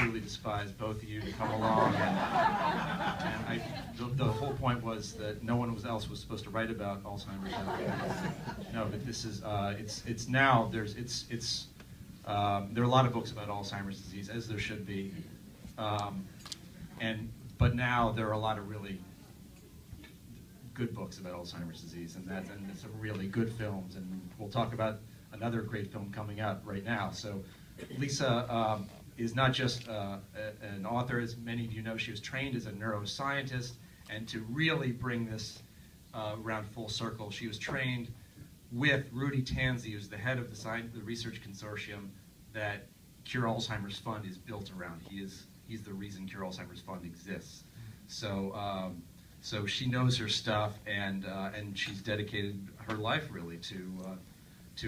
truly despise both of you to come along. The whole point was that no one else was supposed to write about Alzheimer's. No, but this is it's now there are a lot of books about Alzheimer's disease, as there should be, but now there are a lot of really good books about Alzheimer's disease, and some really good films, and we'll talk about another great film coming out right now. So Lisa is not just an author, as many of you know. She was trained as a neuroscientist, and to really bring this around full circle, she was trained with Rudy Tanzi, who's the head of the research consortium that Cure Alzheimer's Fund is built around. He's the reason Cure Alzheimer's Fund exists. So so she knows her stuff, and she's dedicated her life really to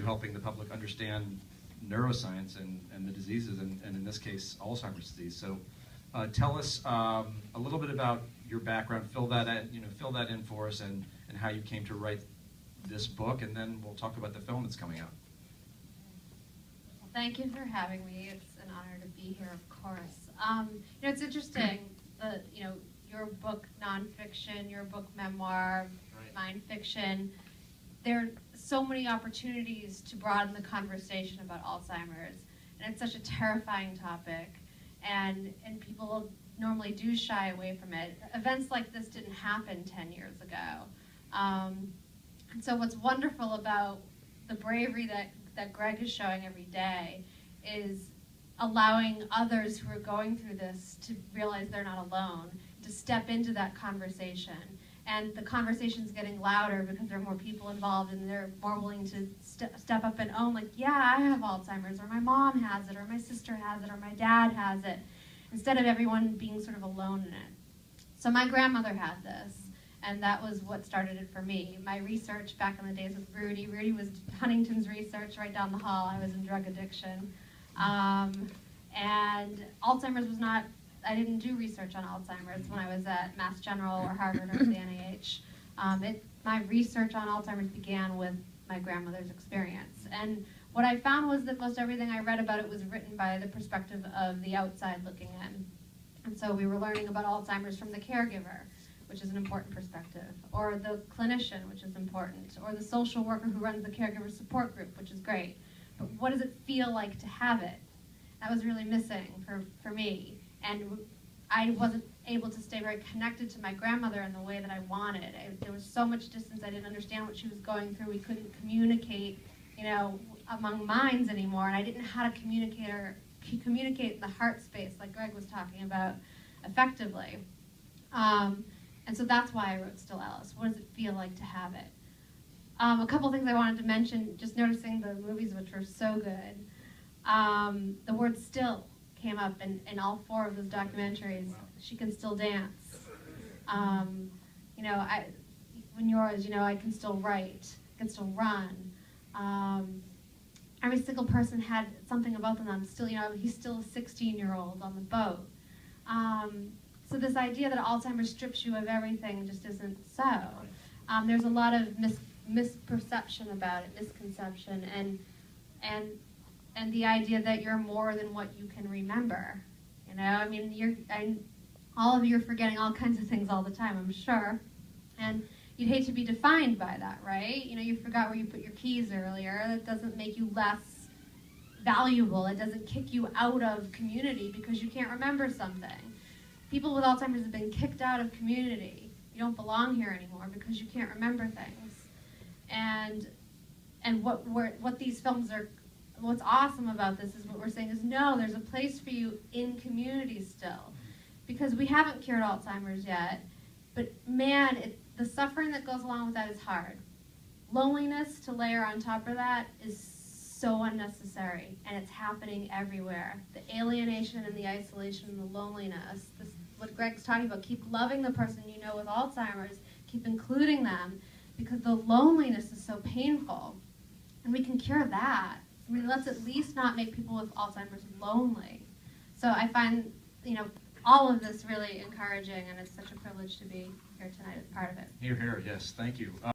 helping the public understand neuroscience and the diseases, and in this case, Alzheimer's disease. So tell us a little bit about your background, fill that in for us, and how you came to write this book, and then we'll talk about the film that's coming out. Well, thank you for having me. It's an honor to be here, of course. It's interesting that, your book nonfiction, your book memoir, mind fiction, there are so many opportunities to broaden the conversation about Alzheimer's, and it's such a terrifying topic, and people normally do shy away from it. Events like this didn't happen 10 years ago. And so what's wonderful about the bravery that Greg is showing every day is allowing others who are going through this to realize they're not alone, to step into that conversation. And the conversation's getting louder because there are more people involved, and they're more willing to step up and own, like, yeah, I have Alzheimer's, or my mom has it, or my sister has it, or my dad has it, instead of everyone being sort of alone in it. So my grandmother had this, and that was what started it for me. My research back in the days with Rudy was Huntington's research right down the hall. I was in drug addiction. And Alzheimer's was not, I didn't do research on Alzheimer's when I was at Mass General or Harvard or the NIH. My research on Alzheimer's began with my grandmother's experience. And what I found was that most everything I read about it was written by the perspective of the outside looking in. And so we were learning about Alzheimer's from the caregiver, which is an important perspective, or the clinician, which is important, or the social worker who runs the caregiver support group, which is great. But what does it feel like to have it? That was really missing for me. And I wasn't able to stay very connected to my grandmother in the way that I wanted. There was so much distance. I didn't understand what she was going through. We couldn't communicate, among minds anymore. And I didn't know how to communicate in the heart space, like Greg was talking about, effectively. And so that's why I wrote Still Alice. What does it feel like to have it? A couple things I wanted to mention, just noticing the movies, which were so good. The word still came up in all four of those documentaries. She can still dance. When yours, I can still write, I can still run. Every single person had something about them. He's still a 16-year-old on the boat. So this idea that Alzheimer's strips you of everything just isn't so. There's a lot of misperception about it, misconception, and the idea that you're more than what you can remember. All of you are forgetting all kinds of things all the time, I'm sure. And you'd hate to be defined by that, right? You forgot where you put your keys earlier. That doesn't make you less valuable. It doesn't kick you out of community because you can't remember something. People with Alzheimer's have been kicked out of community. You don't belong here anymore because you can't remember things. And what these films are, what's awesome about this is what we're saying is, no, there's a place for you in community still. Because we haven't cured Alzheimer's yet, but man, the suffering that goes along with that is hard. Loneliness to layer on top of that is so unnecessary, and it's happening everywhere. The alienation and the isolation and the loneliness, what Greg's talking about, keep loving the person you know with Alzheimer's, keep including them, because the loneliness is so painful. And we can cure that. Let's at least not make people with Alzheimer's lonely. So I find, all of this really encouraging, and it's such a privilege to be here tonight as part of it. Here, here, yes, thank you.